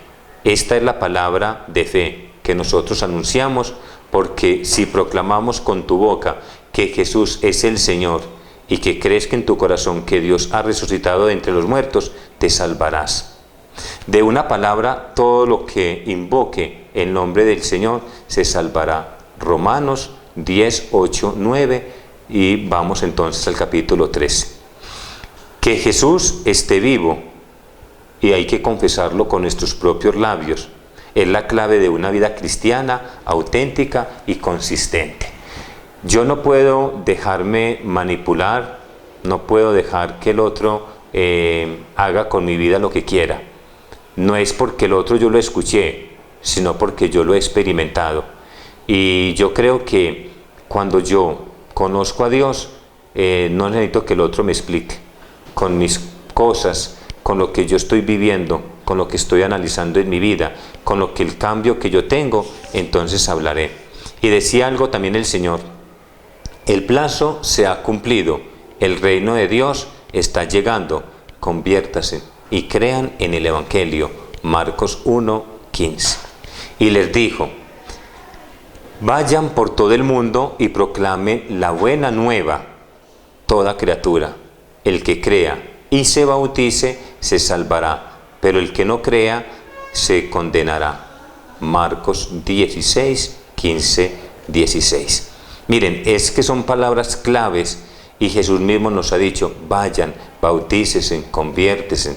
esta es la palabra de fe que nosotros anunciamos, porque si proclamamos con tu boca que Jesús es el Señor y que crees que en tu corazón que Dios ha resucitado de entre los muertos, te salvarás. De una palabra, todo lo que invoque el nombre del Señor se salvará. Romanos 10, 8, 9, y vamos entonces al capítulo 13. Que Jesús esté vivo, y hay que confesarlo con nuestros propios labios, es la clave de una vida cristiana auténtica y consistente. Yo no puedo dejarme manipular, no puedo dejar que el otro haga con mi vida lo que quiera. No es porque el otro yo lo escuché, sino porque yo lo he experimentado. Y yo creo que cuando yo conozco a Dios, no necesito que el otro me explique. Con mis cosas, con lo que yo estoy viviendo, con lo que estoy analizando en mi vida, con lo que el cambio que yo tengo, entonces hablaré. Y decía algo también el Señor: el plazo se ha cumplido, el reino de Dios está llegando, conviértase y crean en el Evangelio. Marcos 1:15. Y les dijo: vayan por todo el mundo y proclamen la buena nueva toda criatura. El que crea y se bautice se salvará, pero el que no crea se condenará. Marcos 16:15, 16. Miren, es que son palabras claves, y Jesús mismo nos ha dicho: vayan, bautícese, conviértese,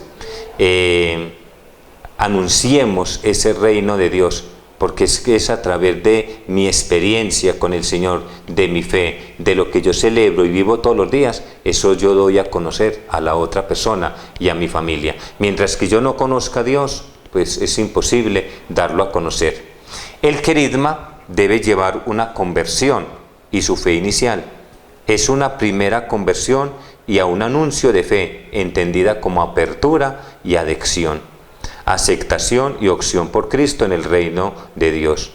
anunciemos ese reino de Dios, porque es que es a través de mi experiencia con el Señor, de mi fe, de lo que yo celebro y vivo todos los días, eso yo doy a conocer a la otra persona y a mi familia. Mientras que yo no conozca a Dios, pues es imposible darlo a conocer. El querigma debe llevar una conversión, y su fe inicial es una primera conversión y a un anuncio de fe, entendida como apertura y adhesión, aceptación y opción por Cristo en el reino de Dios,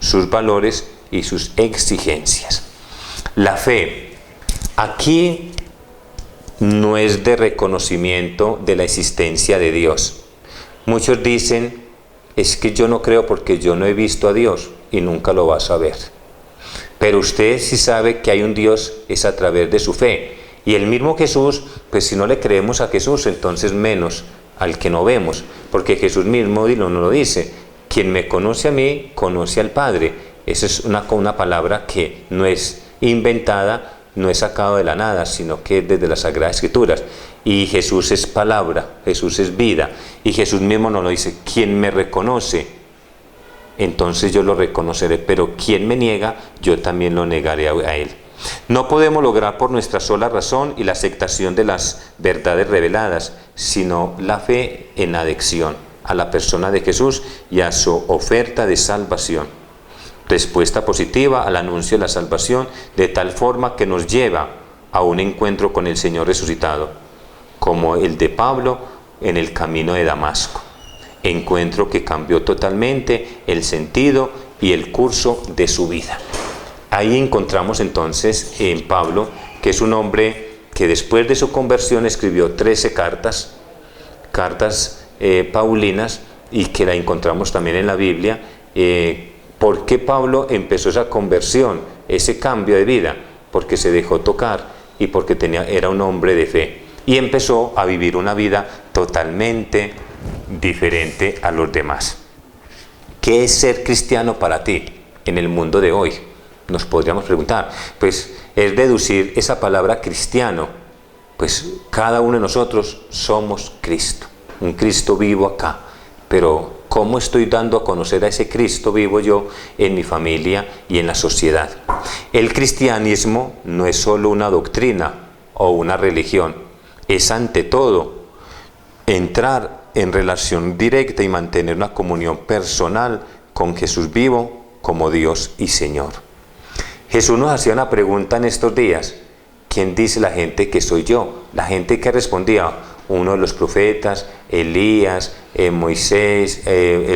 sus valores y sus exigencias. La fe aquí no es de reconocimiento de la existencia de Dios. Muchos dicen: es que yo no creo porque yo no he visto a Dios, y nunca lo vas a ver. Pero usted sí sabe que hay un Dios, es a través de su fe. Y el mismo Jesús, pues si no le creemos a Jesús, entonces menos al que no vemos, porque Jesús mismo nos lo dice: quien me conoce a mí, conoce al Padre. Esa es una palabra que no es inventada, no es sacado de la nada, sino que es desde las Sagradas Escrituras. Y Jesús es palabra, Jesús es vida, y Jesús mismo nos lo dice: quien me reconoce, entonces yo lo reconoceré, pero quien me niega, yo también lo negaré a él. No podemos lograr por nuestra sola razón y la aceptación de las verdades reveladas, sino la fe en adhesión a la persona de Jesús y a su oferta de salvación. Respuesta positiva al anuncio de la salvación, de tal forma que nos lleva a un encuentro con el Señor resucitado, como el de Pablo en el camino de Damasco. Encuentro que cambió totalmente el sentido y el curso de su vida. Ahí encontramos entonces en Pablo, que es un hombre que después de su conversión escribió 13 cartas paulinas, y que la encontramos también en la Biblia. ¿Por qué Pablo empezó esa conversión, ese cambio de vida? Porque se dejó tocar y porque era un hombre de fe, y empezó a vivir una vida totalmente diferente a los demás. ¿Qué es ser cristiano para ti en el mundo de hoy? Nos podríamos preguntar. Pues es deducir esa palabra cristiano. Pues cada uno de nosotros somos Cristo, un Cristo vivo acá. Pero ¿cómo estoy dando a conocer a ese Cristo vivo yo en mi familia y en la sociedad? El cristianismo no es solo una doctrina o una religión, es ante todo entrar en relación directa y mantener una comunión personal con Jesús vivo como Dios y Señor. Jesús nos hacía una pregunta en estos días: ¿quién dice la gente que soy yo? La gente que respondía: uno de los profetas, Elías, Moisés,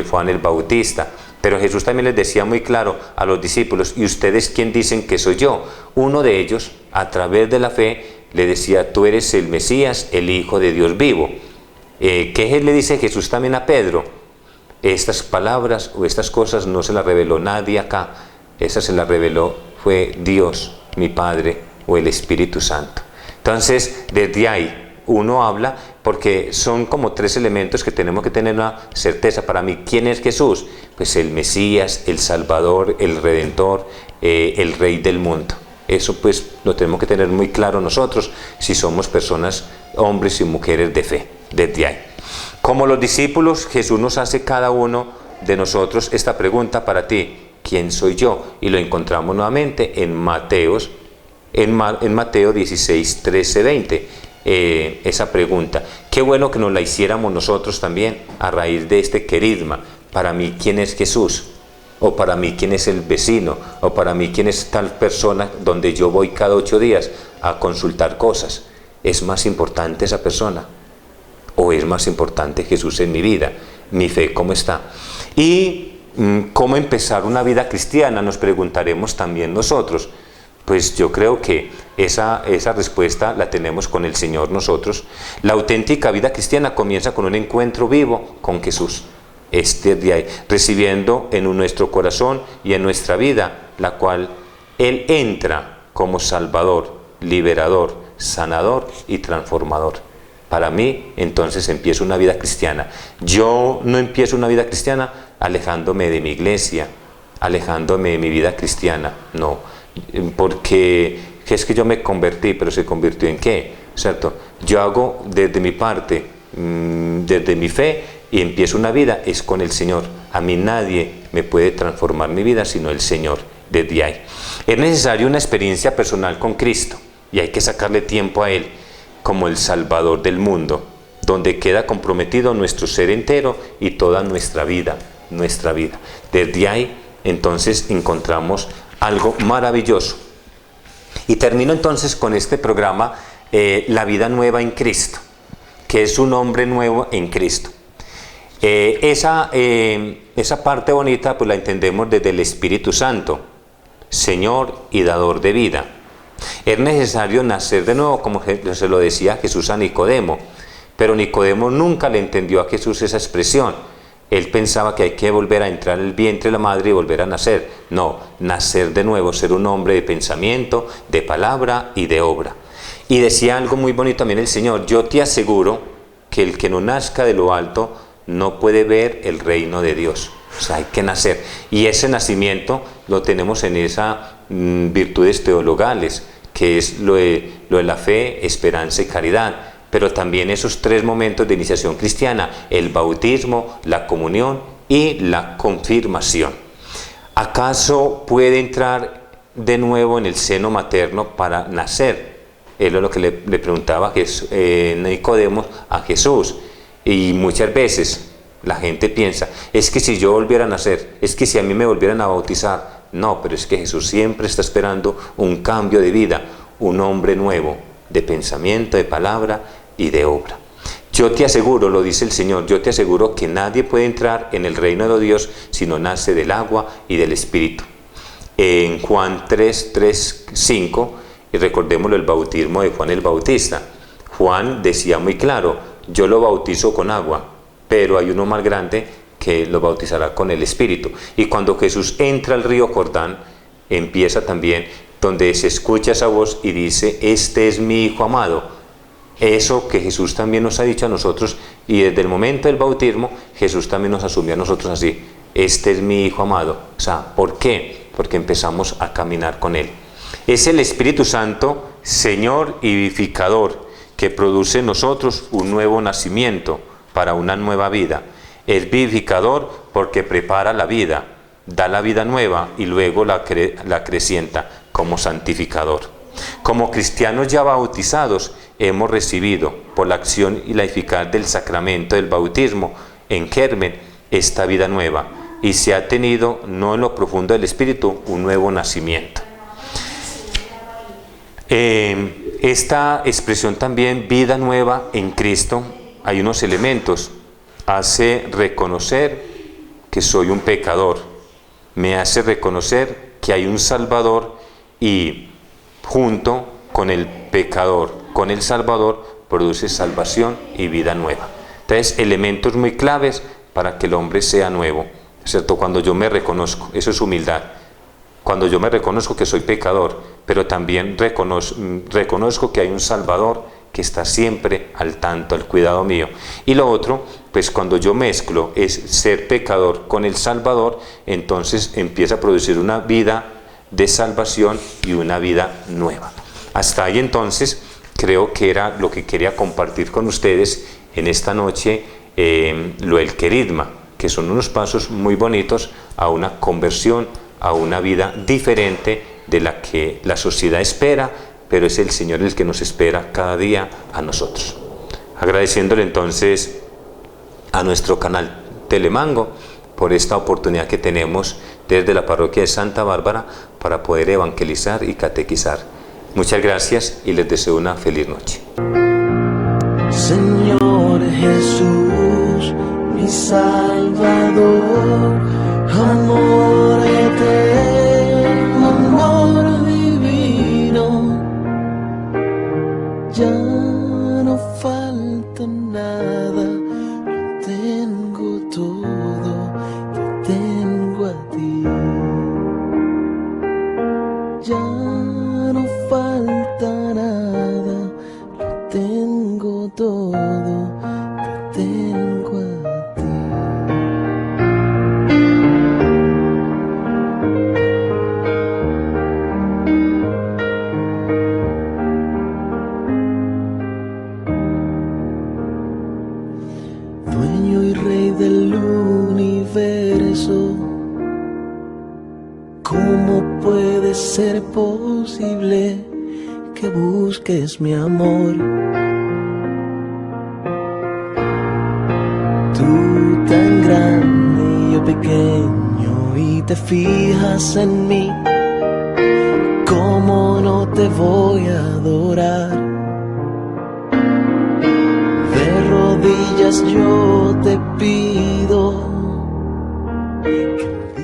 Juan el Bautista. Pero Jesús también les decía muy claro a los discípulos: ¿y ustedes quién dicen que soy yo? Uno de ellos, a través de la fe, le decía: tú eres el Mesías, el Hijo de Dios vivo. ¿Qué le dice Jesús también a Pedro? Estas palabras o estas cosas no se las reveló nadie acá, esas se las reveló fue Dios, mi Padre, o el Espíritu Santo. Entonces, desde ahí uno habla, porque son como tres elementos que tenemos que tener una certeza. Para mí, ¿quién es Jesús? Pues el Mesías, el Salvador, el Redentor, el Rey del mundo. Eso pues lo tenemos que tener muy claro nosotros, si somos personas, hombres y mujeres de fe, desde ahí. Como los discípulos, Jesús nos hace cada uno de nosotros esta pregunta para ti: ¿quién soy yo? Y lo encontramos nuevamente en Mateo 16, 13, 20. Esa pregunta. Qué bueno que nos la hiciéramos nosotros también a raíz de este querigma. Para mí, ¿quién es Jesús? O para mí, ¿quién es el vecino? O para mí, ¿quién es tal persona donde yo voy cada 8 días a consultar cosas? ¿Es más importante esa persona? ¿O es más importante Jesús en mi vida? ¿Mi fe cómo está? Y ¿cómo empezar una vida cristiana? Nos preguntaremos también nosotros. Pues yo creo que esa respuesta la tenemos con el Señor nosotros. La auténtica vida cristiana comienza con un encuentro vivo con Jesús. De ahí, recibiendo en nuestro corazón y en nuestra vida, la cual Él entra como Salvador, liberador, sanador y transformador. Para mí, entonces empiezo una vida cristiana. Yo no empiezo una vida cristiana alejándome de mi iglesia, alejándome de mi vida cristiana, no. Porque es que yo me convertí, pero ¿se convirtió en qué? ¿Cierto? Yo hago desde mi parte, desde mi fe, y empiezo una vida, es con el Señor. A mí nadie me puede transformar mi vida sino el Señor, desde ahí. Es necesaria una experiencia personal con Cristo, y hay que sacarle tiempo a Él como el Salvador del mundo, donde queda comprometido nuestro ser entero y toda nuestra vida. Desde ahí, entonces, encontramos algo maravilloso. Y termino entonces con este programa, La vida nueva en Cristo, que es un hombre nuevo en Cristo. Esa parte bonita pues la entendemos desde el Espíritu Santo, Señor y dador de vida. Es necesario nacer de nuevo, como se lo decía Jesús a Nicodemo, pero Nicodemo nunca le entendió a Jesús esa expresión. Él pensaba que hay que volver a entrar en el vientre de la madre y volver a nacer. No, nacer de nuevo, ser un hombre de pensamiento, de palabra y de obra. Y decía algo muy bonito también el Señor: yo te aseguro que el que no nazca de lo alto no puede ver el reino de Dios. O sea, hay que nacer. Y ese nacimiento lo tenemos en esas virtudes teologales, que es lo de la fe, esperanza y caridad. Pero también esos 3 momentos de iniciación cristiana: el bautismo, la comunión y la confirmación. ¿Acaso puede entrar de nuevo en el seno materno para nacer? Él es lo que le preguntaba Nicodemo a Jesús. Y muchas veces la gente piensa: es que si yo volviera a nacer, es que si a mí me volvieran a bautizar. No, pero es que Jesús siempre está esperando un cambio de vida, un hombre nuevo, de pensamiento, de palabra y de obra. Yo te aseguro, lo dice el Señor, yo te aseguro que nadie puede entrar en el reino de Dios si no nace del agua y del Espíritu. En Juan 3, 5, y recordémoslo, el bautismo de Juan el Bautista. Juan decía muy claro: yo lo bautizo con agua, pero hay uno más grande que lo bautizará con el Espíritu. Y cuando Jesús entra al río Jordán, empieza también donde se escucha esa voz y dice: este es mi Hijo amado. Eso que Jesús también nos ha dicho a nosotros, y desde el momento del bautismo Jesús también nos asumió a nosotros así: este es mi Hijo amado. O sea, ¿por qué? Porque empezamos a caminar con Él. Es el Espíritu Santo, Señor y vivificador, que produce en nosotros un nuevo nacimiento para una nueva vida. Es vivificador porque prepara la vida, da la vida nueva y luego la acrecienta como santificador. Como cristianos ya bautizados, hemos recibido por la acción y la eficacia del sacramento del bautismo en germen esta vida nueva, y se ha tenido, no en lo profundo del espíritu, un nuevo nacimiento. Esta expresión también, vida nueva en Cristo, hay unos elementos. Hace reconocer que soy un pecador, me hace reconocer que hay un Salvador, y junto con el pecador, con el Salvador, produce salvación y vida nueva. Entonces, elementos muy claves para que el hombre sea nuevo, ¿cierto? Cuando yo me reconozco, eso es humildad. Cuando yo me reconozco que soy pecador, pero también reconozco que hay un Salvador que está siempre al tanto, al cuidado mío. Y lo otro, pues cuando yo mezclo es ser pecador con el Salvador, entonces empieza a producir una vida de salvación y una vida nueva. Hasta ahí entonces creo que era lo que quería compartir con ustedes en esta noche, lo del querigma, que son unos pasos muy bonitos a una conversión, a una vida diferente de la que la sociedad espera, pero es el Señor el que nos espera cada día a nosotros. Agradeciéndole entonces a nuestro canal Telemango por esta oportunidad que tenemos desde la parroquia de Santa Bárbara para poder evangelizar y catequizar. Muchas gracias y les deseo una feliz noche. Señor Jesús, mi Salvador, amor eterno, amor divino, ya no falta nada, lo tengo todo, te tengo a ti. Ya no falta nada, lo tengo todo, te tengo a ti. Dueño y rey del universo, ¿cómo puede ser posible que busques mi amor? Tú tan grande y yo pequeño, y te fijas en mí, ¿cómo no te voy a adorar? De rodillas yo te pido que